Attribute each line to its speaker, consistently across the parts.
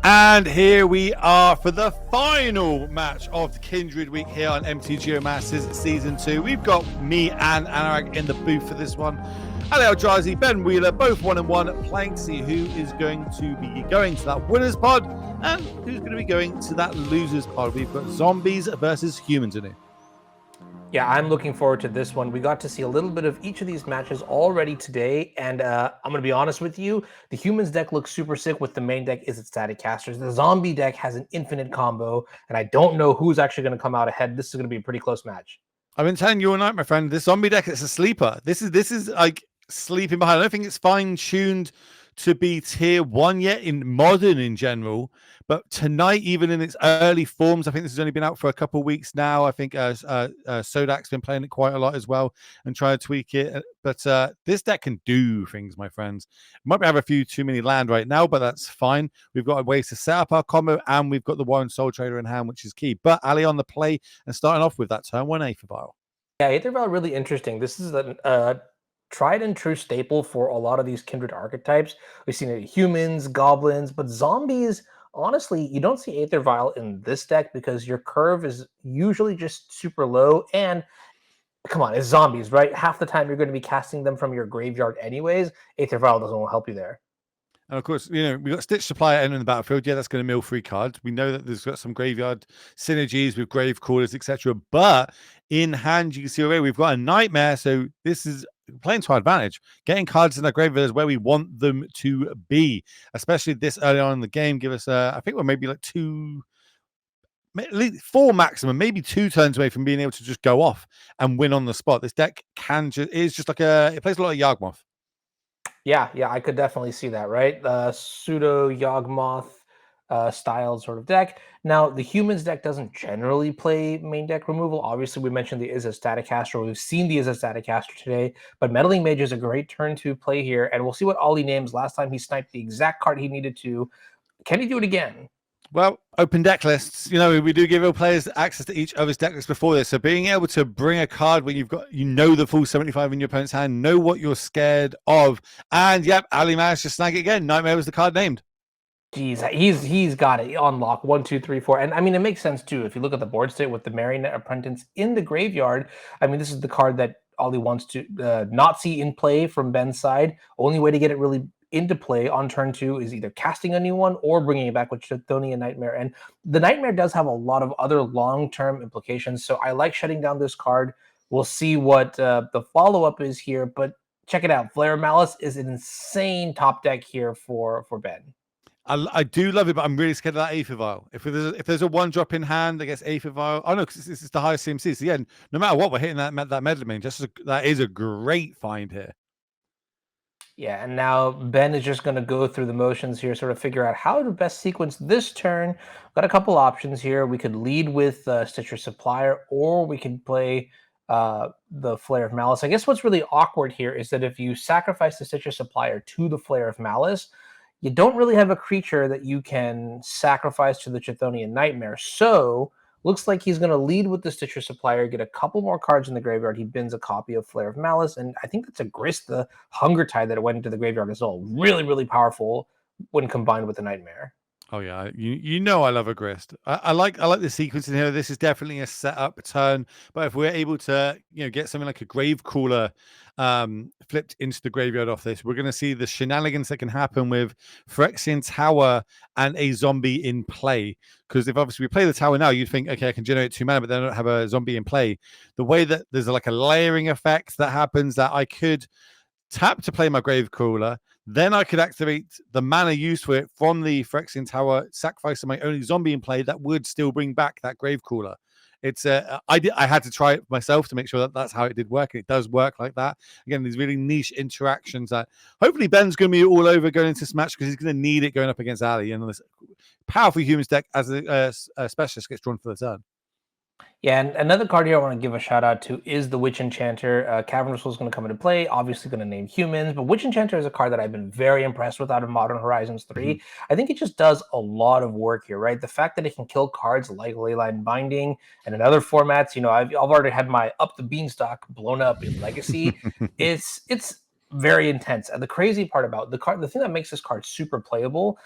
Speaker 1: And here we are for the final match of the Kindred Week here on MTGO Masters Season 2. We've got me and Anurag in the booth for this one. Ali Eldrazi, Ben Wheeler, both 1-1, playing to see who is going to be going to that winner's pod and who's going to be going to that loser's pod. We've got zombies versus humans in it.
Speaker 2: Yeah, I'm looking forward to this one. We got to see a little bit of each of these matches already today, and I'm going to be honest with you. The humans deck looks super sick with the main deck is its static casters. The zombie deck has an infinite combo, and I don't know who's actually going to come out ahead. This is going to be a pretty close match.
Speaker 1: I've been telling you all night, my friend, this zombie deck is a sleeper. This is like sleeping behind. I don't think it's fine-tuned to be tier 1 yet in modern in general, but tonight, even in its early forms, I think this has only been out for a couple of weeks now. I think Sodak's been playing it quite a lot as well and trying to tweak it. But this deck can do things, my friends. Might have a few too many land right now, but that's fine. We've got ways to set up our combo, and we've got the Warren Soul Trader in hand, which is key. But Ali on the play and starting off with that turn 1 Aether Vial.
Speaker 2: Yeah, Aether Vial really interesting. This is a tried and true staple for a lot of these kindred archetypes. We've seen it in humans, goblins, but zombies, honestly, you don't see Aether Vial in this deck because your curve is usually just super low. And come on, it's zombies, right? Half the time you're going to be casting them from your graveyard anyways. Aether Vial doesn't help you there.
Speaker 1: And of course, you know, we've got Stitch Supply entering the battlefield. Yeah, that's going to mill 3 cards. We know that there's got some graveyard synergies with grave callers, etc. But in hand, you can see already we've got a Nightmare. So this is playing to our advantage. Getting cards in the graveyard is where we want them to be, especially this early on in the game. Give us, I think we're maybe like 4 maximum, maybe 2 turns away from being able to just go off and win on the spot. This deck is just like it plays a lot of Yawgmoth.
Speaker 2: Yeah, I could definitely see that, right? Pseudo Yawgmoth style sort of deck. Now, the humans deck doesn't generally play main deck removal. Obviously, we mentioned the Izzet Static Caster. We've seen the Izzet Static Caster today, but Meddling Mage is a great turn to play here, and we'll see what Alli names. Last time he sniped the exact card he needed to. Can he do it again?
Speaker 1: Well, open deck lists. You know, we do give all players access to each other's deck list before this. So being able to bring a card where you've got, the full 75 in your opponent's hand, know what you're scared of. And yep, Ali managed to snag it again. Nightmare was the card named.
Speaker 2: Jeez, he's got it on lock. 1, 2, 3, 4. And I mean, it makes sense too. If you look at the board state with the Marionette Apprentice in the graveyard, I mean, this is the card that Alli wants to not see in play from Ben's side. Only way to get it really into play on turn 2 is either casting a new one or bringing it back with Chthonian Nightmare. And the Nightmare does have a lot of other long-term implications, so I like shutting down this card. We'll see what the follow-up is here, but check it out. Flare of Malice is an insane top deck here for Ben.
Speaker 1: I do love it, but I'm really scared of that Aether Vial. If there's a 1-drop in hand against Aether Vial, oh no, because this is the highest CMC. So yeah, no matter what, we're hitting that Meddling Mage. That is a great find here.
Speaker 2: Yeah, and now Ben is just going to go through the motions here, sort of figure out how to best sequence this turn. Got a couple options here. We could lead with Stitcher Supplier, or we could play the Flare of Malice. I guess what's really awkward here is that if you sacrifice the Stitcher Supplier to the Flare of Malice, you don't really have a creature that you can sacrifice to the Chthonian Nightmare. So looks like he's going to lead with the Stitcher Supplier, get a couple more cards in the graveyard. He bins a copy of Flare of Malice, and I think that's a Grist, the Hunger Tide that went into the graveyard as well. Really, really powerful when combined with the Nightmare.
Speaker 1: Oh yeah, you know I love a Grist. I like the sequence in here. This is definitely a setup turn, but if we're able to get something like a Grave Cooler flipped into the graveyard off this, we're going to see the shenanigans that can happen with Phyrexian Tower and a zombie in play. Because if obviously we play the tower now, you'd think, okay, I can generate 2 mana, but then I don't have a zombie in play. The way that there's like a layering effect that happens, that I could tap to play my Grave Cooler, then I could activate the mana used for it from the Phyrexian Tower, sacrificing my only zombie in play that would still bring back that Grave Cooler. It's I had to try it myself to make sure that that's how it did work, and it does work like that. Again, these really niche interactions that hopefully Ben's going to be all over going into this match, because he's going to need it going up against Ali, and this powerful humans deck as a specialist gets drawn for the turn.
Speaker 2: Yeah, and another card here I want to give a shout out to is the Witch Enchanter. Cavernous Soul is going to come into play, obviously going to name humans, but Witch Enchanter is a card that I've been very impressed with out of Modern Horizons 3. Mm-hmm. I think it just does a lot of work here, right? The fact that it can kill cards like Leyline Binding, and in other formats, I've already had my Up the Beanstalk blown up in Legacy. It's very intense. And the crazy part about the card, the thing that makes this card super playable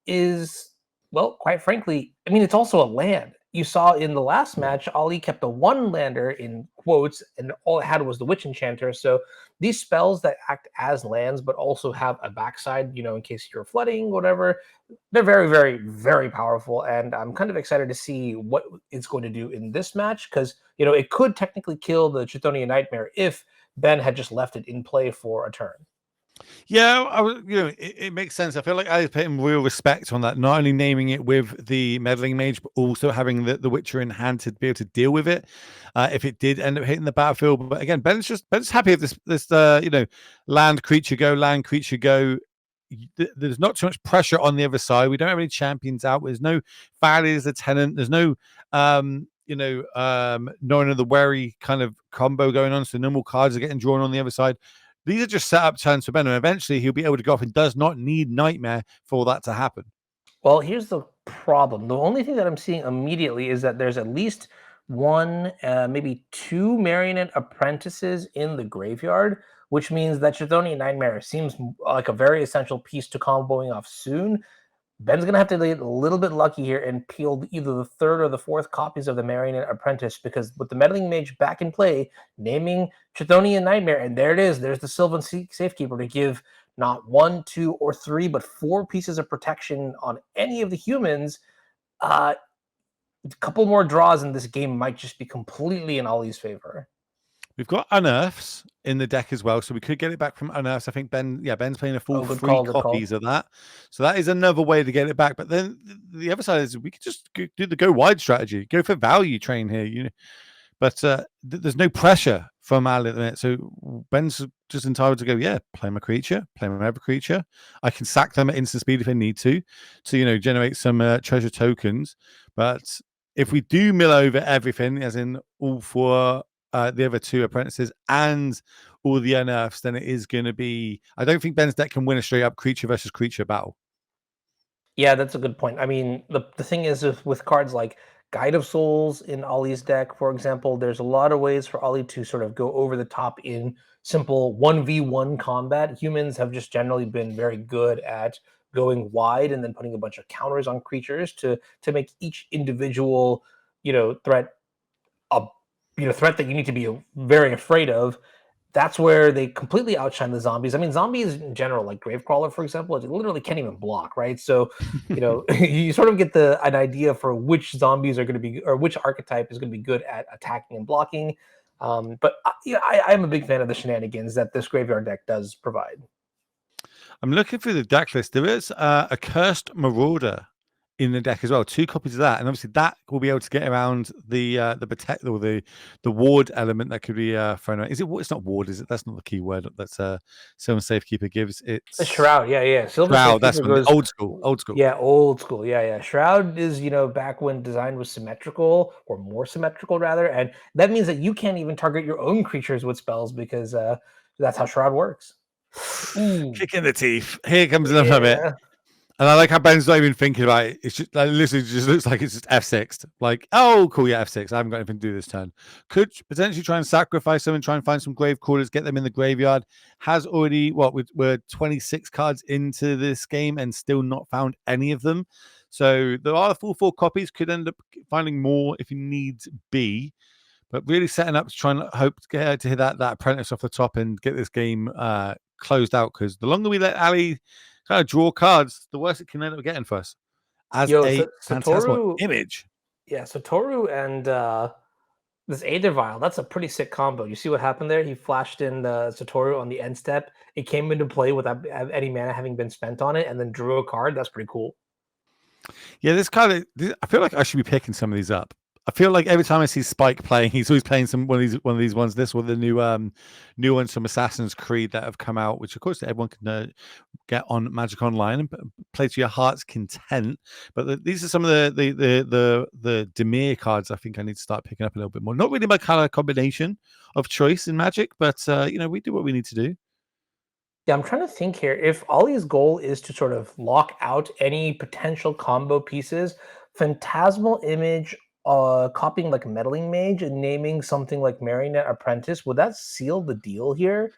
Speaker 2: is Well, quite frankly, I mean, it's also a land. You saw in the last match, Alli kept a one lander in quotes, and all it had was the Witch Enchanter. So these spells that act as lands, but also have a backside, in case you're flooding, whatever, they're very, very, very powerful. And I'm kind of excited to see what it's going to do in this match because, it could technically kill the Chthonian Nightmare if Ben had just left it in play for a turn.
Speaker 1: Yeah, it makes sense. I feel like I put him real respect on that. Not only naming it with the meddling mage, but also having the Witcher in hand to be able to deal with it if it did end up hitting the battlefield. But again, Ben's happy with this land creature go, land creature go. There's not too much pressure on the other side. We don't have any champions out. There's no Valley as a tenant. There's no knowing of the wary kind of combo going on. So normal cards are getting drawn on the other side. These are just set up turns for Ben, and eventually he'll be able to go off and does not need Nightmare for that to happen.
Speaker 2: Well, here's the problem. The only thing that I'm seeing immediately is that there's at least one, maybe two Marionette Apprentices in the graveyard, which means that Chthonian Nightmare seems like a very essential piece to comboing off soon. Ben's going to have to get a little bit lucky here and peel either the third or the fourth copies of the Marionette Apprentice, because with the Meddling Mage back in play, naming Chthonian Nightmare, and there it is, there's the Sylvan Safekeeper to give not one, two, or three, but four pieces of protection on any of the humans. A couple more draws and this game might just be completely in Ollie's favor.
Speaker 1: We've got Unearths in the deck as well, so we could get it back from Unearths. I think Ben's playing a full three copies of that, so that is another way to get it back. But then the other side is we could just do the go wide strategy, go for value train here, But there's no pressure from Alli at the minute, so Ben's just entitled to go. Play my creature, play my every creature. I can sack them at instant speed if I need to generate some treasure tokens. But if we do mill over everything, as in all four. The other two apprentices and all the unearths, then it is going to be. I don't think Ben's deck can win a straight up creature versus creature battle.
Speaker 2: Yeah, that's a good point. I mean, the thing is with cards like Guide of Souls in Ollie's deck, for example, there's a lot of ways for Ollie to sort of go over the top in simple 1v1 combat. Humans have just generally been very good at going wide and then putting a bunch of counters on creatures to make each individual, threat a threat that you need to be very afraid of. That's where they completely outshine the zombies. I mean, zombies in general, like Gravecrawler, for example, it literally can't even block, right? So, you sort of get an idea for which zombies are going to be, or which archetype is going to be good at attacking and blocking. But I'm a big fan of the shenanigans that this graveyard deck does provide.
Speaker 1: I'm looking through the deck list. There is a Cursed Marauder in the deck as well. 2 copies of that, and obviously that will be able to get around the protect or the ward element that could be thrown out. Is it? It's not ward, is it? That's not the key word. That's Sylvan Safekeeper gives. It's
Speaker 2: a Shroud. Yeah.
Speaker 1: Sylvan Shroud. That's from old school.
Speaker 2: Yeah, old school. Yeah. Shroud is back when design was symmetrical, or more symmetrical rather, and that means that you can't even target your own creatures with spells because that's how Shroud works.
Speaker 1: Kick in the teeth. Here comes another bit. And I like how Ben's not even thinking about it. It's just literally just looks like it's just F6. Like, oh, cool, F6. I haven't got anything to do this turn. Could potentially try and sacrifice them and try and find some grave crawlers, get them in the graveyard. Has already we're 26 cards into this game and still not found any of them. So there are full 4 copies. Could end up finding more if you need be. But really setting up to try and hope to get to hit that apprentice off the top and get this game closed out. Because the longer we let Alli kind of draw cards, the worse it can end up getting for us as a Phantasmal image.
Speaker 2: Yeah, Satoru and this Aether Vial, that's a pretty sick combo. You see what happened there? He flashed in Satoru on the end step. It came into play without any mana having been spent on it, and then drew a card. That's pretty cool.
Speaker 1: Yeah, I feel like I should be picking some of these up. I feel like every time I see Spike playing, he's always playing one of these ones. This one, the new ones from Assassin's Creed that have come out, which of course everyone can get on Magic Online and play to your heart's content. But these are some of the Demir cards I think I need to start picking up a little bit more. Not really my color combination of choice in Magic, but we do what we need to do.
Speaker 2: Yeah, I'm trying to think here. If Ollie's goal is to sort of lock out any potential combo pieces, Phantasmal Image, copying like Meddling Mage and naming something like Marionette Apprentice, would that seal the deal here?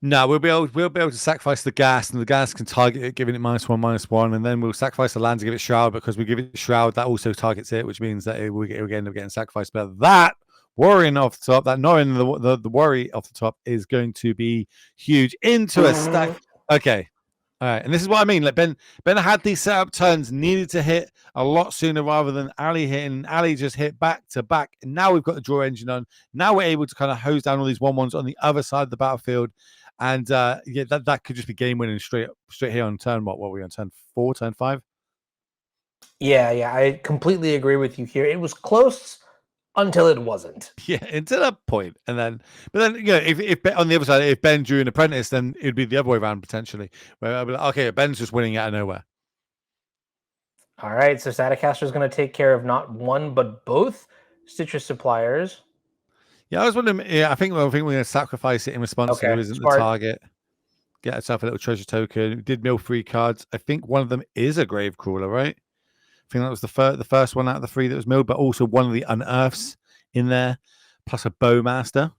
Speaker 1: No, we'll be able to sacrifice the gas, and the gas can target it, giving it -1/-1, and then we'll sacrifice the land to give it shroud, because we give it shroud that also targets it, which means that it will end up getting sacrificed. But that worrying off the top, that knowing the worry off the top is going to be huge into a stack. Okay. All right, and this is what I mean. Like Ben had these setup turns, needed to hit a lot sooner rather than Alli hitting. Alli just hit back to back, and now we've got the draw engine on. Now we're able to kind of hose down all these 1/1s on the other side of the battlefield, and yeah, that could just be game winning straight here on turn. What were we on turn 4, turn 5?
Speaker 2: Yeah, I completely agree with you here. It was close until it wasn't.
Speaker 1: Yeah, until that point, and then, but then, you know, if on the other side, if Ben drew an apprentice, then it'd be the other way around potentially. Where I'd be like, okay, Ben's just winning out of nowhere.
Speaker 2: All right, so Staticaster is going to take care of not one but both Stitcher suppliers.
Speaker 1: Yeah, I was wondering. Yeah, I think we're going to sacrifice it in response to there isn't
Speaker 2: smart.
Speaker 1: the target. Get ourselves a little treasure token. We did mill 3 cards. I think one of them is a grave crawler, right? I think that was the first one out of the 3 that was milled, but also one of the unearths in there, plus a Bowmaster.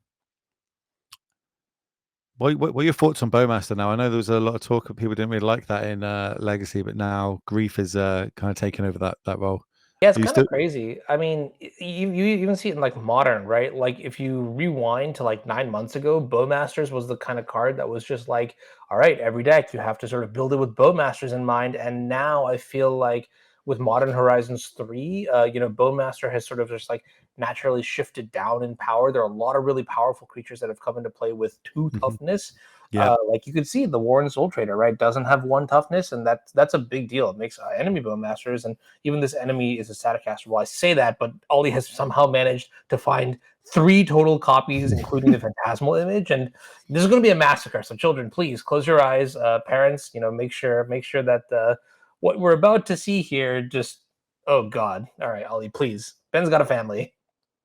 Speaker 1: What are your thoughts on Bowmaster now? I know there was a lot of talk of people didn't really like that in Legacy, but now Grief is kind of taken over that role.
Speaker 2: Yeah, it's kind of crazy. I mean, you even see it in like Modern, right? Like if you rewind to like 9 months ago, Bowmasters was the kind of card that was just like, all right, every deck you have to sort of build it with Bowmasters in mind. And now I feel like with Modern Horizons 3, Bowmaster has sort of just like naturally shifted down in power. There are a lot of really powerful creatures that have come into play with 2 toughness.
Speaker 1: Yeah.
Speaker 2: Like you could see the Warren Soul Trader, right? Doesn't have 1 toughness, and that's a big deal. It makes enemy Bowmasters, and even this enemy is a Staticaster. Well, I say that, but Alli has somehow managed to find 3 total copies, including the Phantasmal image, and this is going to be a massacre. So, children, please close your eyes. Parents, make sure that what we're about to see here just, oh God. All right, Alli, please. Ben's got a family.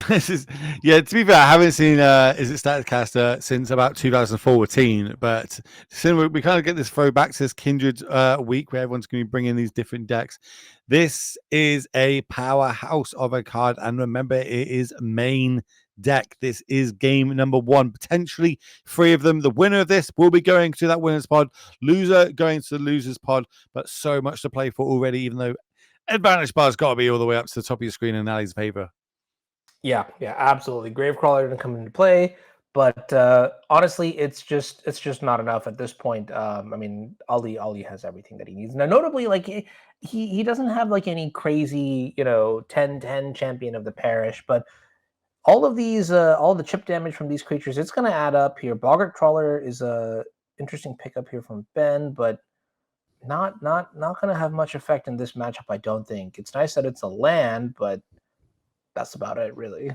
Speaker 1: This is, yeah, to be fair, I haven't seen Is It Staticaster since about 2014, but soon we kind of get this throwback to this Kindred week where everyone's going to be bringing these different decks. This is a powerhouse of a card, and remember, it is main deck. This is game number 1, potentially 3 of them. The winner of this will be going to that winner's pod, loser going to the loser's pod, but so much to play for already, even though advantage bar's got to be all the way up to the top of your screen in Alli's favor.
Speaker 2: Yeah, absolutely. Gravecrawler didn't come into play, but honestly, it's just not enough at this point. I mean, Alli has everything that he needs. Now, notably, like he doesn't have like any crazy 10/10 champion of the parish, but all of these all the chip damage from these creatures, it's going to add up here. Boggart Trawler is a interesting pickup here from Ben, but not going to have much effect in this matchup. I don't think. It's nice that it's a land, but that's about it, really.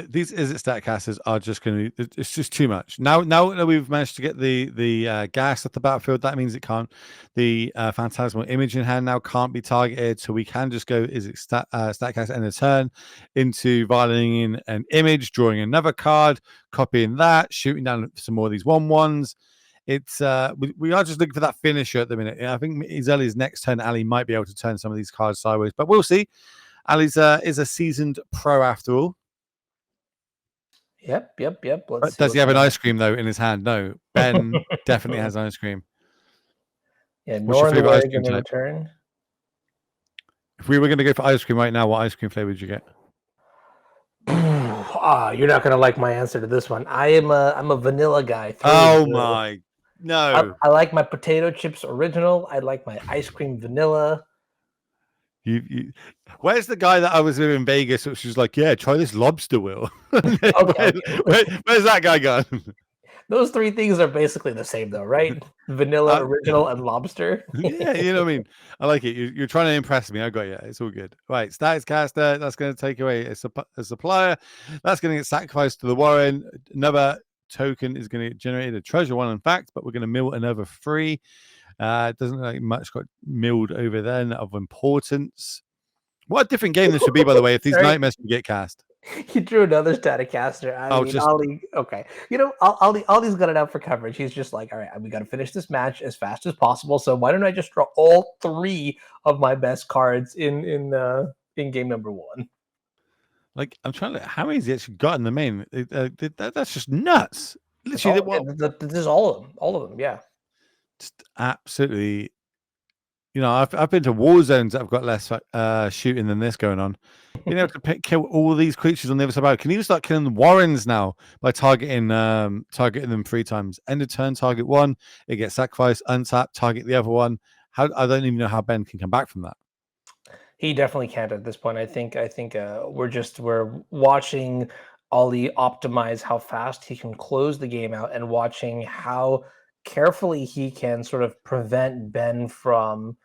Speaker 1: These Is It Statcasters are just going to, it's just too much. Now that we've managed to get the gas at the battlefield, that means it can't, the Phantasmal Image in hand now can't be targeted, so we can just go Is It Statcast end of turn into violating an image, drawing another card, copying that, shooting down some more of these 1/1s. It's we are just looking for that finisher at the minute. I think as early as next turn, Alli might be able to turn some of these cards sideways, but we'll see. Alli's is a seasoned pro after all.
Speaker 2: Yep.
Speaker 1: Does he have an ice cream though in his hand? No. Ben definitely has ice cream.
Speaker 2: Yeah,
Speaker 1: what's your favorite ice cream
Speaker 2: in return?
Speaker 1: If we were going to go for ice cream right now, what ice cream flavor would you get?
Speaker 2: You're not going to like my answer to this one. I'm a vanilla guy.
Speaker 1: Oh my, no.
Speaker 2: I like my potato chips original. I like my ice cream vanilla.
Speaker 1: Where's the guy that I was with in Vegas, which was like, yeah, try this lobster, Will?
Speaker 2: Okay.
Speaker 1: Where's that guy gone?
Speaker 2: Those 3 things are basically the same, though, right? Vanilla, original, and lobster.
Speaker 1: Yeah, you know what I mean? I like it. You're trying to impress me. I got you. It's all good. Right, Statcaster, that's going to take away a supplier. That's going to get sacrificed to the Warren. Another token is going to generate a treasure 1, in fact, but we're going to mill another 3. It doesn't look like much got milled over there of importance. What a different game this would be, by the way, if these nightmares could get cast.
Speaker 2: He drew another Staticaster. Alli, okay. Alli's got it out for coverage. He's just like, all right, we got to finish this match as fast as possible. So why don't I just draw all 3 of my best cards in game number 1?
Speaker 1: Like, I'm trying to, how many has he actually got in the main? That's just nuts. Literally,
Speaker 2: This is all of them. Yeah.
Speaker 1: just absolutely. I've been to war zones that have got less shooting than this going on. Being able to kill all these creatures on the other side. Can you start killing the Warrens now by targeting them 3 times? End of turn, target one, it gets sacrificed, untap, target the other one. I don't even know how Ben can come back from that.
Speaker 2: He definitely can't at this point. I think we're watching Alli optimize how fast he can close the game out and watching how carefully he can sort of prevent Ben from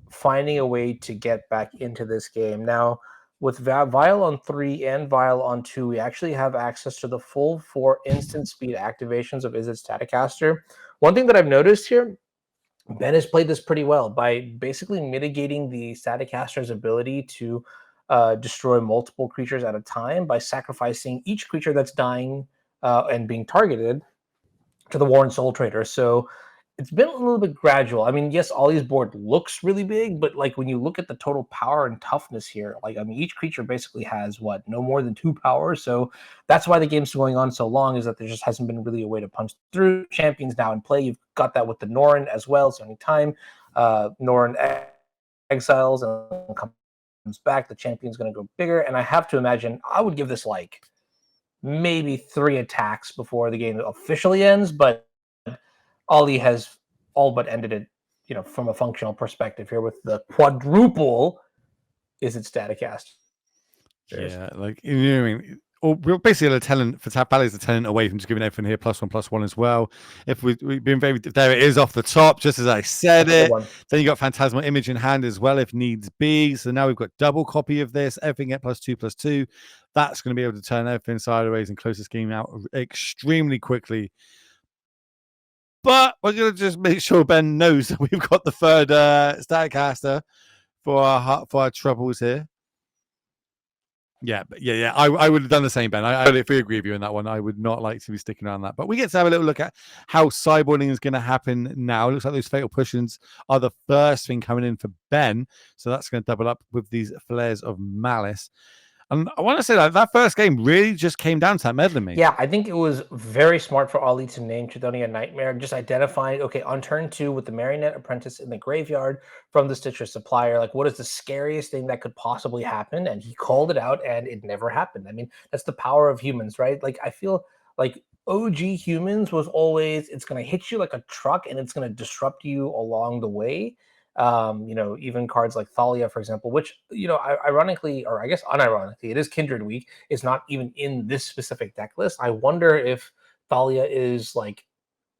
Speaker 2: finding a way to get back into this game. Now, with Vial on 3 and Vial on 2, we actually have access to the full 4 instant speed activations of Izzet Staticaster. One thing that I've noticed here, Ben has played this pretty well by basically mitigating the Staticaster's ability to destroy multiple creatures at a time by sacrificing each creature that's dying and being targeted to the Warren Soul Trader. So it's been a little bit gradual. I mean, yes, Ollie's board looks really big, but like when you look at the total power and toughness here, like, I mean, each creature basically has no more than 2 power. So that's why the game's going on so long, is that there just hasn't been really a way to punch through. Champions now in play. You've got that with the Norn as well. So anytime Norn exiles and comes back, the champion's going to go bigger. And I have to imagine I would give this like maybe 3 attacks before the game officially ends, but Alli has all but ended it, from a functional perspective here with the quadruple Izzet Staticaster.
Speaker 1: Yeah, like, what I mean? Or we're basically a tenant for Tap Valley is a tenant away from just giving everything here +1/+1 as well. If we've been there, it is off the top, just as I said it. Then you got Phantasmal Image in hand as well, if needs be. So now we've got double copy of this, everything at +2/+2. That's going to be able to turn everything sideways and close this game out extremely quickly. But we're going to just make sure Ben knows that we've got the third Staticaster for our troubles here. Yeah. I would have done the same, Ben. I fully agree with you on that one. I would not like to be sticking around that. But we get to have a little look at how sideboarding is going to happen now. It looks like those Fatal Pushings are the first thing coming in for Ben. So that's going to double up with these Flares of Malice. And I want to say that first game really just came down to that meddling mage.
Speaker 2: Yeah, I think it was very smart for Alli to name Chthonian Nightmare, just identifying, okay, on turn 2 with the Marionette Apprentice in the graveyard from the Stitcher Supplier, like, what is the scariest thing that could possibly happen? And he called it out, and it never happened. I mean, that's the power of humans, right? Like, I feel like OG humans was always, it's going to hit you like a truck, and it's going to disrupt you along the way. Even cards like Thalia, for example, which, ironically, or I guess unironically, it is Kindred Week, is not even in this specific deck list. I wonder if Thalia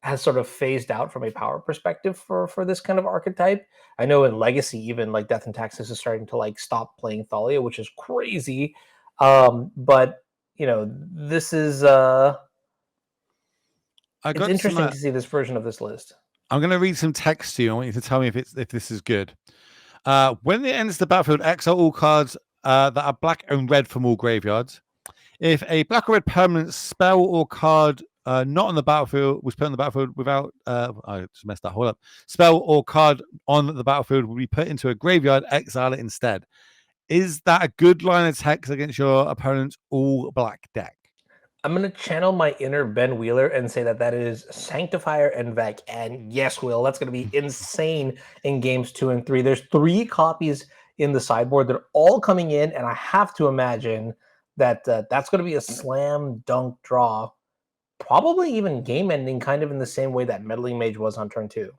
Speaker 2: has sort of phased out from a power perspective for this kind of archetype. I know in Legacy, even like Death and Taxes is starting to stop playing Thalia, which is crazy. But this is it's interesting to see this version of this list.
Speaker 1: I'm going to read some text to you. I want you to tell me if this is good. When it enters the battlefield, exile all cards that are black and red from all graveyards. If a black or red permanent spell or card not on the battlefield was put on the battlefield without, I just messed that whole up. Spell or card on the battlefield will be put into a graveyard. Exile it instead. Is that a good line of text against your opponent's all black deck?
Speaker 2: I'm going to channel my inner Ben Wheeler and say that is Sanctifier and Vec. And yes, Will, that's going to be insane in games 2 and 3. There's 3 copies in the sideboard. They're all coming in, and I have to imagine that that's going to be a slam dunk draw. Probably even game ending, kind of in the same way that Meddling Mage was on turn 2.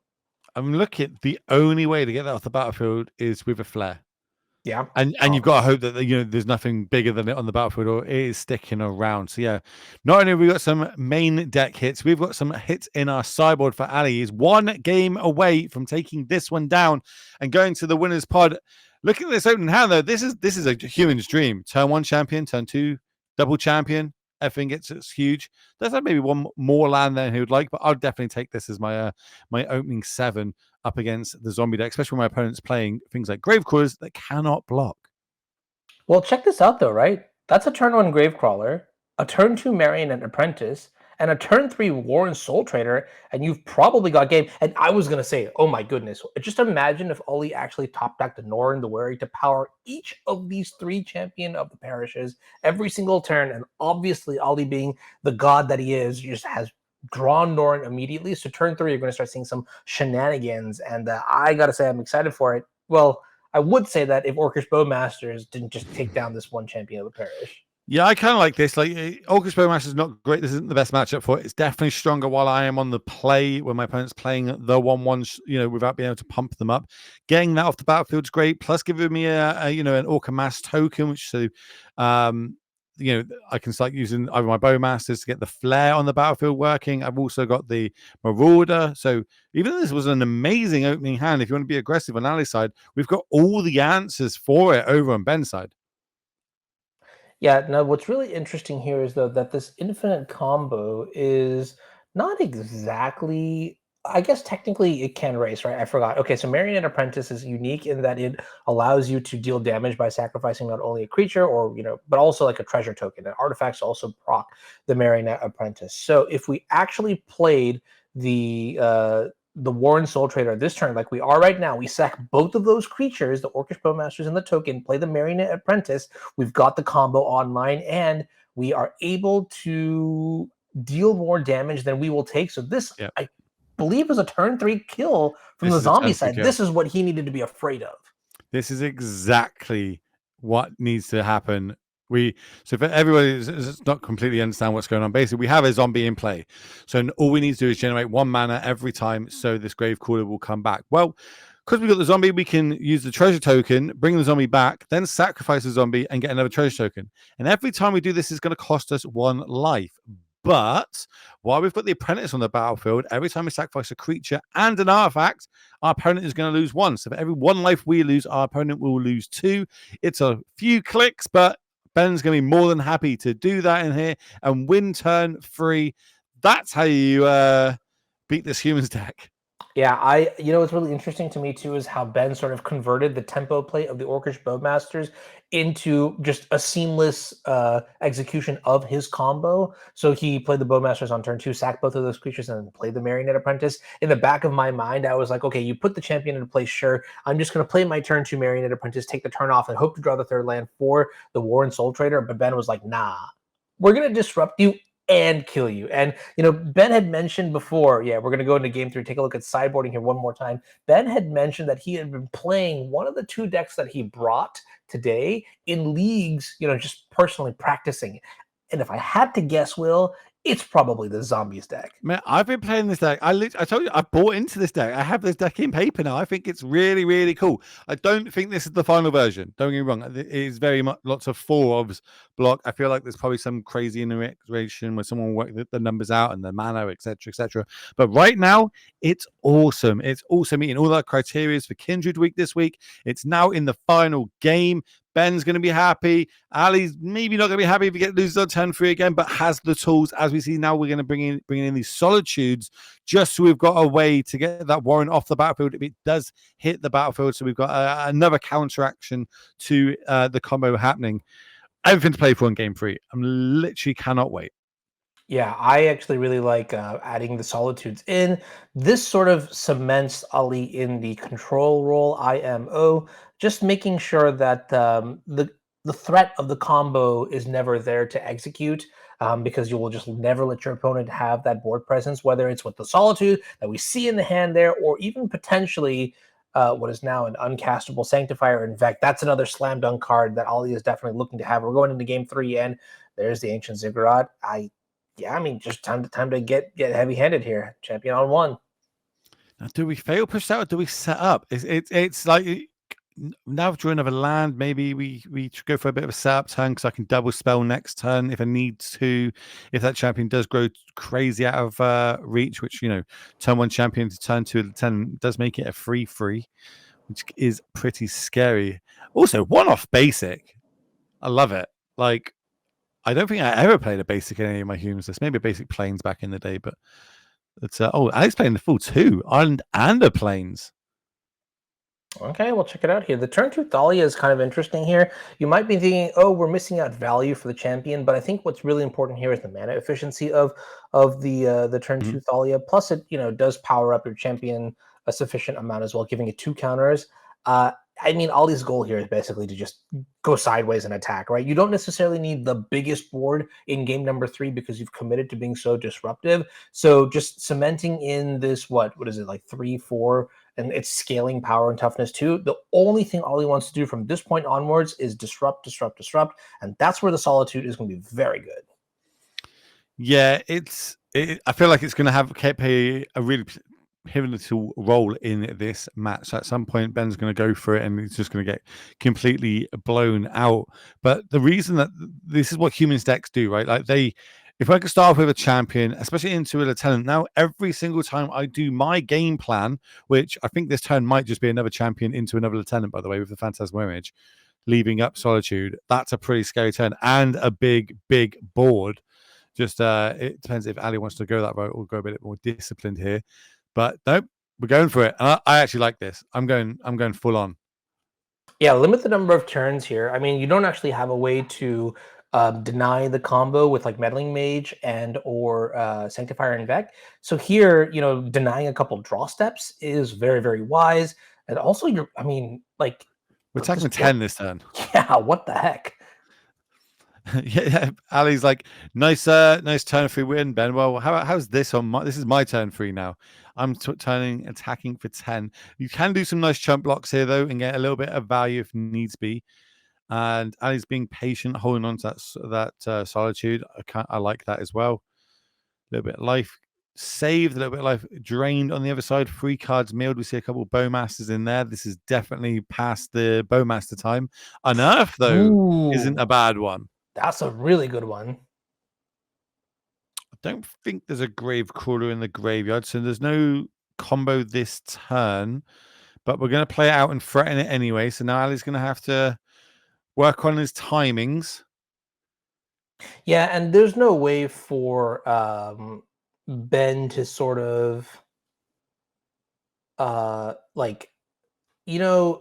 Speaker 1: I'm looking, the only way to get that off the battlefield is with a flare.
Speaker 2: Yeah.
Speaker 1: And you've got to hope that there's nothing bigger than it on the battlefield, or it is sticking around. So yeah, not only have we got some main deck hits, we've got some hits in our sideboard for Alli. He's 1 game away from taking this one down and going to the winner's pod. Looking at this opening hand though, this is a human's dream. Turn 1 champion, turn 2 double champion. Everything it's huge. There's maybe one more land than he would like, but I'll definitely take this as my opening 7 up against the zombie deck, especially when my opponent's playing things like Gravecrawlers that cannot block.
Speaker 2: Well, check this out though, right? That's a turn 1 Gravecrawler, a turn 2 Marionette Apprentice, and a turn 3 Warren Soul Trader, and you've probably got game. And I was going to say, oh my goodness, just imagine if Alli actually top decked the Norn, the Wary to power each of these 3 champion of the parishes every single turn. And obviously, Alli being the god that he is, just has drawn Norn immediately. So turn 3, you're going to start seeing some shenanigans. And I got to say, I'm excited for it. Well, I would say that if MTGO Masters didn't just take down this one champion of the parish.
Speaker 1: Yeah, I kind of like this. Like, MTGO Master is not great. This isn't the best matchup for it. It's definitely stronger while I am on the play when my opponent's playing the 1/1s, without being able to pump them up. Getting that off the battlefield is great. Plus, giving me an Orca Mass token, which I can start using either my Bowmasters to get the flare on the battlefield working. I've also got the Marauder. So even though this was an amazing opening hand, if you want to be aggressive on Alli's side, we've got all the answers for it over on Ben's side.
Speaker 2: Yeah, no, what's really interesting here is though that this infinite combo is not exactly, I guess technically it can race, right? I forgot. Okay, so Marionette Apprentice is unique in that it allows you to deal damage by sacrificing not only a creature or, but also like a treasure token. And artifacts also proc the Marionette Apprentice. So if we actually played the Warren Soul Trader this turn, like we are right now, we sack both of those creatures, the Orcish Bowmasters and the token, play the Marionette Apprentice. We've got the combo online, and we are able to deal more damage than we will take. So this,
Speaker 1: Yep.
Speaker 2: I believe, is a turn 3 kill from the zombie side. This is what he needed to be afraid of.
Speaker 1: This is exactly what needs to happen. So for everybody does not completely understand what's going on, basically we have a zombie in play. So all we need to do is generate 1 mana every time, so this Grave Cooler will come back. Well, because we've got the zombie, we can use the treasure token, bring the zombie back, then sacrifice the zombie and get another treasure token. And every time we do this, it's going to cost us 1 life. But while we've got the apprentice on the battlefield, every time we sacrifice a creature and an artifact, our opponent is going to lose 1. So for every 1 life we lose, our opponent will lose 2. It's a few clicks, but Ben's going to be more than happy to do that in here and win turn 3. That's how you beat this humans deck.
Speaker 2: Yeah, what's really interesting to me too is how Ben sort of converted the tempo play of the Orcish Bowmasters into just a seamless execution of his combo. So he played the Bowmasters on turn 2, sacked both of those creatures, and then played the Marionette Apprentice. In the back of my mind, I was like, okay, you put the champion into play, sure. I'm just going to play my turn 2 Marionette Apprentice, take the turn off, and hope to draw the 3rd land for the Warren Soul Trader. But Ben was like, nah, we're going to disrupt you and kill you. And, Ben had mentioned before, we're going to go into game 3, take a look at sideboarding here one more time. Ben had mentioned that he had been playing one of the 2 decks that he brought today in leagues, just personally practicing. And if I had to guess, Will, it's probably the Zombies deck.
Speaker 1: Man, I've been playing this deck. I told you, I bought into this deck. I have this deck in paper now. I think it's really, really cool. I don't think this is the final version. Don't get me wrong. It is very much lots of 4-ofs block. I feel like there's probably some crazy iteration where someone worked the numbers out and the mana, etc., etc. But right now, it's awesome. It's also meeting all our criteria for Kindred Week this week. It's now in the final game. Ben's going to be happy. Alli's maybe not going to be happy if he loses on turn 3 again, but has the tools. As we see now, we're going to bring in these solitudes just so we've got a way to get that Warren off the battlefield if it does hit the battlefield. So we've got another counteraction to the combo happening. Everything to play for in game 3. I'm literally cannot wait.
Speaker 2: Yeah, I actually really like adding the Solitudes in. This sort of cements Alli in the control role, IMO, just making sure that the threat of the combo is never there to execute, because you will just never let your opponent have that board presence, whether it's with the Solitude that we see in the hand there, or even potentially what is now an uncastable Sanctifier. In fact, that's another slam dunk card that Alli is definitely looking to have. We're going into game 3, and there's the Ancient Ziggurat. Just time to get heavy-handed here. Champion on 1.
Speaker 1: Now, do we fail push out or do we set up? It's like now draw another land. Maybe we go for a bit of a setup turn because I can double spell next turn if I need to. If that champion does grow crazy out of reach, which turn 1 champion to turn 2 10 does make it a 3/3, which is pretty scary. Also, 1-off basic. I love it. Like, I don't think I ever played a basic in any of my humans list. Maybe a basic planes back in the day, but it's Alex playing the full 2 and a planes.
Speaker 2: Okay, we'll check it out here. The turn 2 Thalia is kind of interesting here. You might be thinking, oh, we're missing out value for the champion, but I think what's really important here is the mana efficiency of the turn 2 Thalia. Plus, it does power up your champion a sufficient amount as well, giving it 2 counters. I mean, Ollie's goal here is basically to just go sideways and attack, right? You don't necessarily need the biggest board in game number 3 because you've committed to being so disruptive. So just cementing in this, what is it, like 3, 4, and it's scaling power and toughness too. The only thing Ollie wants to do from this point onwards is disrupt, disrupt, disrupt, and that's where the Solitude is going to be very good.
Speaker 1: Yeah, I feel like it's going to play a really pivotal role in this match. At some point, Ben's going to go for it, and he's just going to get completely blown out. But the reason that this is what humans decks do, right? Like if I could start off with a champion, especially into a lieutenant, now every single time I do my game plan, which I think this turn might just be another champion into another lieutenant, by the way, with the Phantasmal Image, leaving up Solitude, that's a pretty scary turn and a big, big board. Just it depends if Ali wants to go that route or go a bit more disciplined here. But nope, we're going for it. I actually like this. I'm going full on.
Speaker 2: Yeah, limit the number of turns here. I mean, you don't actually have a way to deny the combo with like Meddling Mage and or Sanctifier and Vec. So here, denying a couple draw steps is very, very wise. And also, we're
Speaker 1: attacking 10 this turn.
Speaker 2: Yeah, what the heck?
Speaker 1: Yeah, Ali's like, nice turn 3 win, Ben. Well, how's this on this is my turn 3 now. I'm attacking for 10. You can do some nice chump blocks here though and get a little bit of value if needs be. And Ali's being patient, holding on to that Solitude. I like that as well. A little bit of life saved, a little bit of life drained on the other side. 3 cards milled. We see a couple of Bowmasters in there. This is definitely past the Bowmaster time. Unearth though isn't a bad one.
Speaker 2: That's a really good one.
Speaker 1: I don't think there's a Gravecrawler in the graveyard, so there's no combo this turn. But we're going to play it out and threaten it anyway. So now Ali's going to have to work on his timings.
Speaker 2: Yeah, and there's no way for Ben to sort of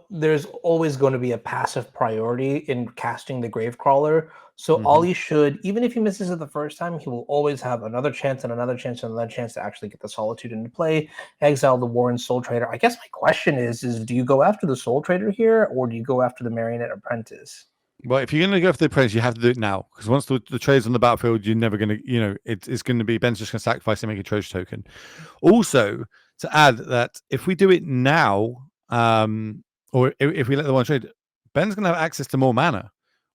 Speaker 2: there's always going to be a passive priority in casting the Gravecrawler. So Ollie should, even if he misses it the first time, he will always have another chance and another chance and another chance to actually get the Solitude into play, exile the Warren Soul Trader. I guess my question is do you go after the Soul Trader here, or do you go after the Marionette Apprentice?
Speaker 1: Well, if you're going to go for the Apprentice, you have to do it now. Because once the trade's on the battlefield, you're never going to, it's going to be, Ben's just going to sacrifice and make a treasure token. Also, to add that if we do it now, or if we let the one trade, Ben's going to have access to more mana,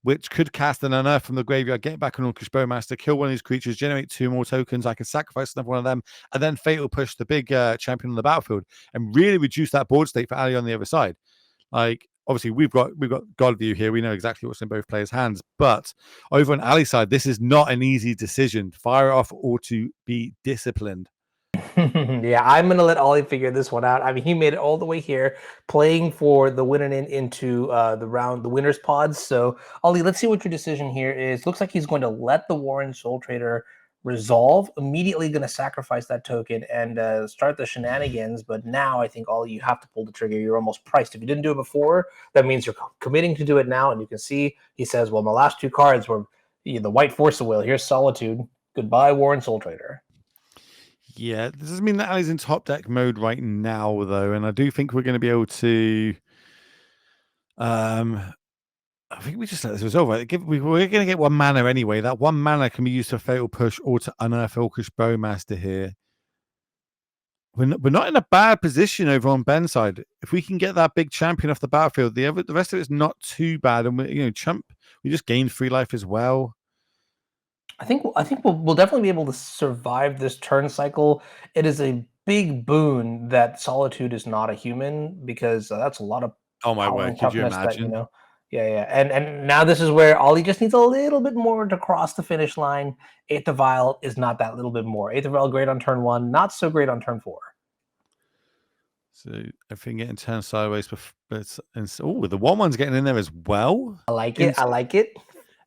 Speaker 1: which could cast an Unearth from the graveyard, get back on Orcish Bowmaster, kill one of these creatures, generate 2 more tokens. I can sacrifice another one of them, and then Fatal Push the big champion on the battlefield and really reduce that board state for Ali on the other side. Like, obviously, we've got God View here. We know exactly what's in both players' hands. But over on Ali's side, this is not an easy decision. Fire it off or to be disciplined.
Speaker 2: Yeah, I'm going to let Ollie figure this one out. I mean, he made it all the way here, playing for the winner into the winner's pods. So, Ollie, let's see what your decision here is. Looks like he's going to let the Warren Soul Trader resolve, immediately going to sacrifice that token and start the shenanigans. But now I think, Ollie, you have to pull the trigger. You're almost priced. If you didn't do it before, that means you're committing to do it now. And you can see he says, well, my last 2 cards were the White Force of Will. Here's Solitude. Goodbye, Warren Soul Trader.
Speaker 1: Yeah, this doesn't mean that Ali's in top deck mode right now, though, and I do think we're going to be able to. I think we just let this resolve. Right? We're going to get 1 mana anyway. That 1 mana can be used for Fatal Push or to unearth Orcish Bowmaster here. We're not in a bad position over on Ben's side. If we can get that big champion off the battlefield, the rest of it's not too bad. And Chump, we just gained 3 life as well.
Speaker 2: I think we'll definitely be able to survive this turn cycle. It is a big boon that Solitude is not a human, because that's a lot of
Speaker 1: word, could you imagine?
Speaker 2: Yeah. And now this is where Ollie just needs a little bit more to cross the finish line. Eighth of Vial is not that little bit more. Eighth of Vial great on turn 1, not so great on turn 4.
Speaker 1: So everything getting turned sideways, but the 1/1's getting in there as well.
Speaker 2: I like it.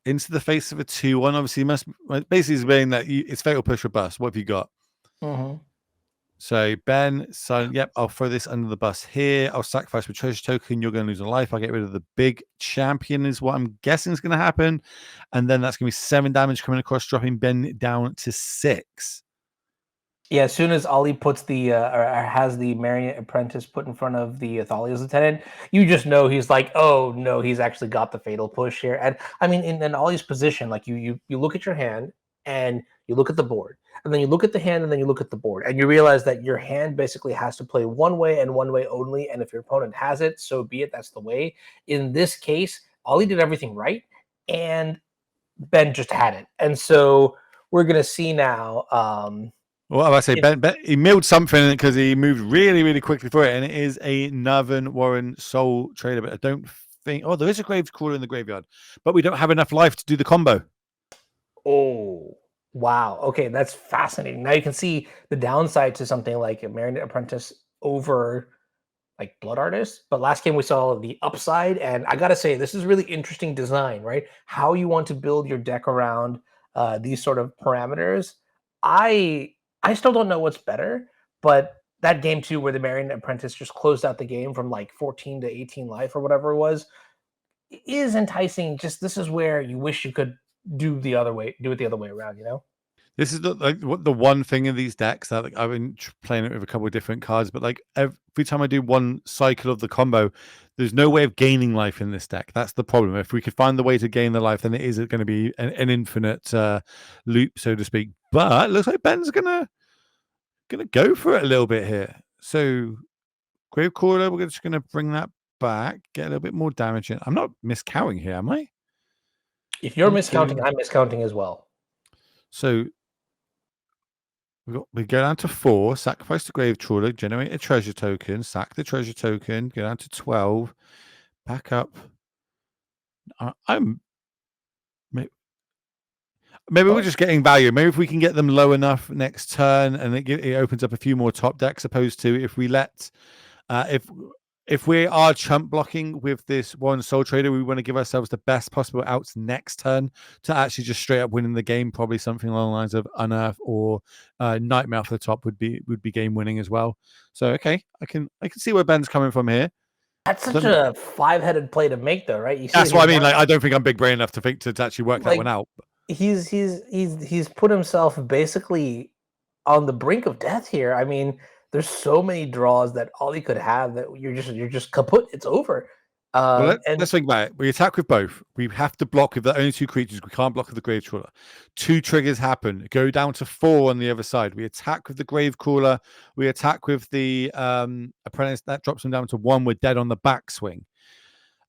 Speaker 1: Into the face of a 2/1, obviously, basically saying that it's Fatal Push or bust. What have you got? So Ben, yep, I'll throw this under the bus here. I'll sacrifice my treasure token. You're going to lose a life. I'll get rid of the big champion is what I'm guessing is going to happen. And then that's going to be 7 damage coming across, dropping Ben down to 6.
Speaker 2: Yeah, as soon as Alli puts the or has the Marionette Apprentice put in front of the Thalia's Lieutenant, you just know he's like, oh no, he's actually got the fatal push here. And I mean, in Alli's position, like you look at your hand and you look at the board, and then you look at the hand and then you look at the board, and you realize that your hand basically has to play one way and one way only. And if your opponent has it, so be it. That's the way. In this case, Alli did everything right, and Ben just had it. And so we're gonna see now.
Speaker 1: Well, I say Ben, he milled something because he moved really, really quickly for it, and it is a Northern Warren Soul Trader. But I don't think. Oh, there is a Grave Crawler in the graveyard, but we don't have enough life to do the combo.
Speaker 2: Oh, wow. Okay, that's fascinating. Now you can see the downside to something like a Marionette Apprentice over like Blood Artist. But last game we saw the upside, and I gotta say, this is really interesting design, right? How you want to build your deck around these sort of parameters. I still don't know what's better, but that game too, where the Marionette Apprentice just closed out the game from like 14 to 18 life or whatever it was, is enticing. Just this is where you wish you could do the other way, do it the other way around, you know?
Speaker 1: This is the one thing in these decks that I've been playing it with a couple of different cards, but like every time I do one cycle of the combo, there's no way of gaining life in this deck. That's the problem. If we could find the way to gain the life, then it is going to be an infinite loop, so to speak. But it looks like Ben's gonna go for it a little bit here. So Gravecrawler, we're just gonna bring that back, get a little bit more damage in. I'm not miscounting here, am I?
Speaker 2: If you're miscounting, I'm miscounting as well.
Speaker 1: So we go down to 4, sacrifice the Grave Trawler, generate a treasure token, sack the treasure token, go down to 12, back up. Maybe we're just getting value. Maybe if we can get them low enough next turn, and it opens up a few more top decks, opposed to if we let if we are chump blocking with this one Soul Trader, we want to give ourselves the best possible outs next turn to actually just straight up winning the game. Probably something along the lines of Unearth or Nightmare off the top would be game winning as well. So okay, I can see where Ben's coming from here.
Speaker 2: That's such a 5-headed play to make, though, right?
Speaker 1: That's what I mean. Like, I don't think I'm big brain enough to think to actually work that one out.
Speaker 2: He's put himself basically on the brink of death here. I mean, there's so many draws that Alli could have that you're just kaput. It's over.
Speaker 1: Well, let's think about it. We attack with both. We have to block with the only 2 creatures. We can't block with the Grave Crawler. 2 triggers happen. Go down to 4 on the other side. We attack with the Grave Crawler. We attack with the Apprentice. That drops them down to 1. We're dead on the backswing.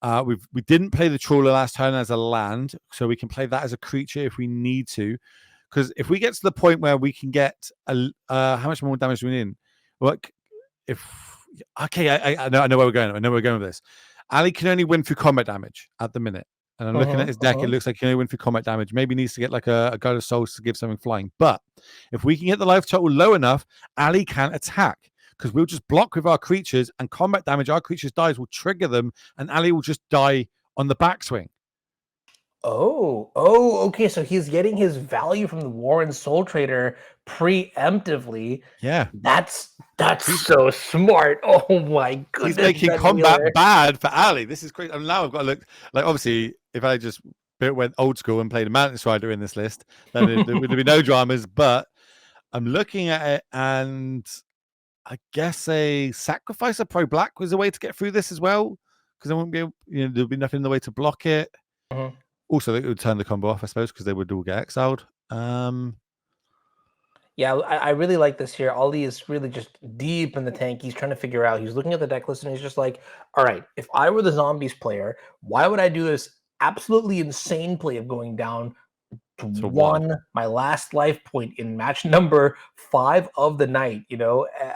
Speaker 1: We didn't play the Trawler last turn as a land, so we can play that as a creature if we need to. Because if we get to the point where we can get how much more damage do we need? Look, I know where we're going. I know where we're going with this. Alli can only win through combat damage at the minute. And I'm looking at his deck. It looks like he can only win through combat damage. Maybe he needs to get like a God of Souls to give something flying. But if we can get the life total low enough, Alli can attack. Because we'll just block with our creatures, and combat damage, our creatures dies will trigger them, and Alli will just die on the backswing.
Speaker 2: Okay. So he's getting his value from the Warren Soul Trader preemptively.
Speaker 1: Yeah,
Speaker 2: that's so smart. Oh my goodness,
Speaker 1: he's making combat bad for Alli. This is crazy. And now I've got to look like, obviously, if I just went old school and played a Mantis Rider in this list, then there would be no dramas. But I'm looking at it, and I guess a Sacrifice of Pro Black was a way to get through this as well, because I won't be able, there'll be nothing in the way to block it. Also, it would turn the combo off, I suppose, because they would all get exiled.
Speaker 2: Yeah, I really like this here. Alli is really just deep in the tank. He's trying to figure out. He's looking at the deck list, and he's just like, all right, if I were the Zombies player, why would I do this absolutely insane play of going down to 1, my last life point in match number 5 of the night?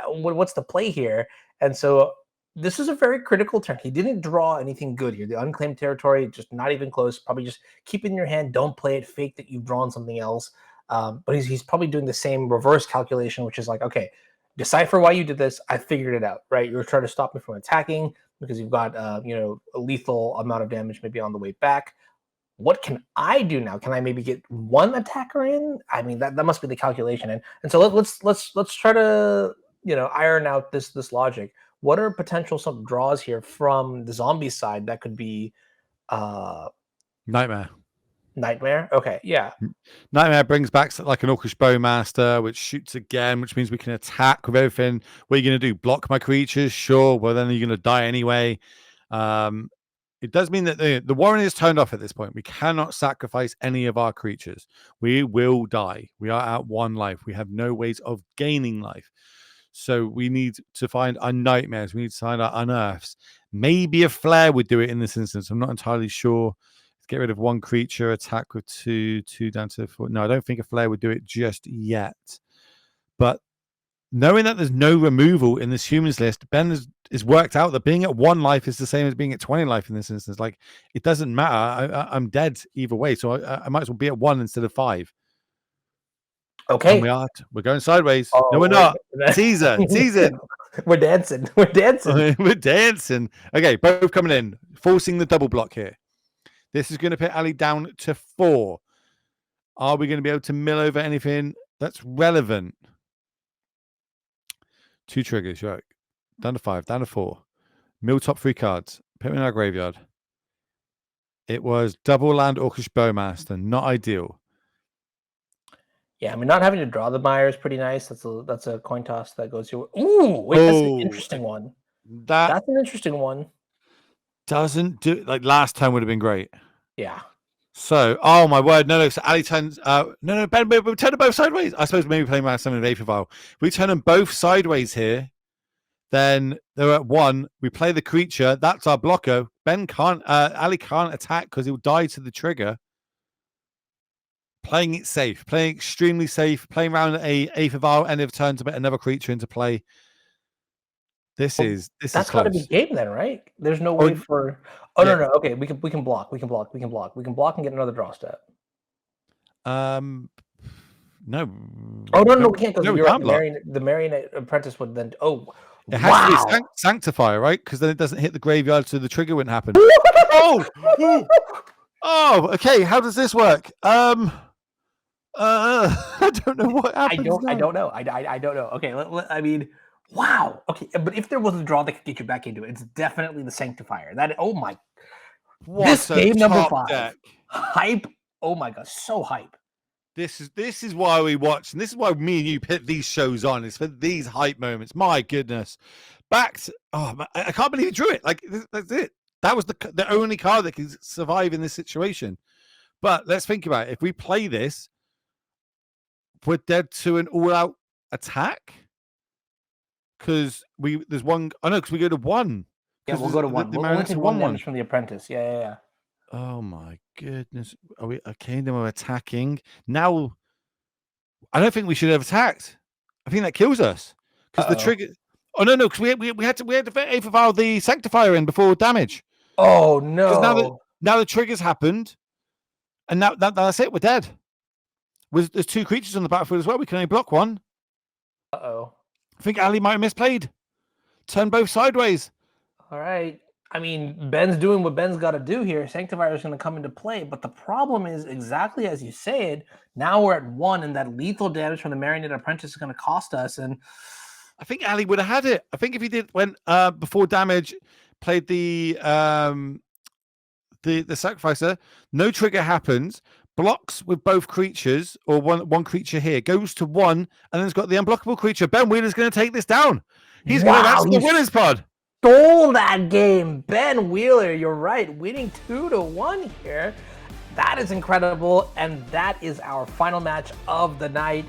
Speaker 2: What's the play here? And so this is a very critical turn. He didn't draw anything good here. The unclaimed territory, just not even close. Probably just keep it in your hand. Don't play it. Fake that you've drawn something else. But he's probably doing the same reverse calculation, which is like, okay, decipher why you did this. I figured it out, right? You're trying to stop me from attacking because you've got, a lethal amount of damage maybe on the way back. What can I do now? Can I maybe get 1 attacker in? I mean, that must be the calculation. And so let's try to iron out this logic. What are potential some draws here from the zombie side that could be
Speaker 1: Nightmare.
Speaker 2: Nightmare? Okay, yeah.
Speaker 1: Nightmare brings back like an Orcish Bowmaster, which shoots again, which means we can attack with everything. What are you going to do? Block my creatures? Sure. Well, then you're going to die anyway. It does mean that the warren is turned off at this point. We cannot sacrifice any of our creatures. We will die. We are at 1 life. We have no ways of gaining life. So we need to find our nightmares. We need to find our unearths. Maybe a flare would do it in this instance. I'm not entirely sure. Get rid of 1 creature, attack with 2 down to 4. No, I don't think a flare would do it just yet. But knowing that there's no removal in this humans list, Ben is worked out that being at 1 life is the same as being at 20 life in this instance. Like, it doesn't matter. I'm dead either way, so I might as well be at 1 instead of 5.
Speaker 2: Okay.
Speaker 1: And we're going sideways. No, we're not. Teaser.
Speaker 2: We're dancing. We're dancing.
Speaker 1: We're dancing. Okay, both coming in, forcing the double block here. This is going to put Alli down to 4. Are we going to be able to mill over anything that's relevant? 2 triggers, right? Down to 5, down to 4. Mill top 3 cards. Put them in our graveyard. It was double land Orcish Bowmaster. Not ideal.
Speaker 2: Yeah, I mean, not having to draw the Mire is pretty nice. That's a coin toss that goes your. Ooh, wait, that's an interesting one. That's an interesting one.
Speaker 1: Doesn't do like last time would have been great.
Speaker 2: Yeah.
Speaker 1: So, oh my word, no. So Alli turns. No, Ben, we turn them both sideways. I suppose maybe playing around something with Aether. We turn them both sideways here. Then they're at 1. We play the creature. That's our blocker. Ben can't. Alli can't attack because he'll die to the trigger. Playing it safe, playing extremely safe, playing around a Aether end of turn to put another creature into play. That's got to be
Speaker 2: game then, right? There's no way for. Oh yeah. No. Okay, we can block. We can block and get another draw step.
Speaker 1: No.
Speaker 2: Oh no, we can't. Because the Marionette Apprentice would then. Oh,
Speaker 1: it has to be Sanctifier, right? Because then it doesn't hit the graveyard, so the trigger wouldn't happen. Oh, okay. How does this work? I don't know what happens.
Speaker 2: I don't know. I don't know. Okay, I mean. Wow. Okay, but if there was a draw that could get you back into it, it's definitely the Sanctifier. That this game number 5 deck. Hype. Oh my god, so hype.
Speaker 1: This is why we watch, and this is why me and you put these shows on. It's for these hype moments. My goodness, I can't believe he drew it. Like that's it. That was the only card that can survive in this situation. But let's think about it. If we play this, we're dead to an all-out attack. Because there's 1. Oh no, because we go to 1.
Speaker 2: Yeah, we'll go to 1. We'll only take 1 damage from the Apprentice. Yeah.
Speaker 1: Oh my goodness. Are we okay? Then we're attacking. Now, I don't think we should have attacked. I think that kills us. Because the trigger. Oh no, because we had to Aether the Sanctifier in before damage.
Speaker 2: Oh no.
Speaker 1: Now the triggers happened. And now that's it. We're dead. There's 2 creatures on the battlefield as well. We can only block 1. I think Alli might have misplayed. Turn both sideways.
Speaker 2: All right. I mean, Ben's doing what Ben's got to do here. Sanctifier is going to come into play. But the problem is exactly as you said. Now we're at 1, and that lethal damage from the Marionette Apprentice is going to cost us. And
Speaker 1: I think Alli would have had it. I think if he did when before damage, played the Sacrificer, no trigger happens. Blocks with both creatures, or one creature here, goes to 1, and then it's got the unblockable creature. Ben Wheeler's going to take this down. He's going to that's the winner's pod.
Speaker 2: Stole that game. Ben Wheeler, you're right. Winning 2-1 here. That is incredible. And that is our final match of the night.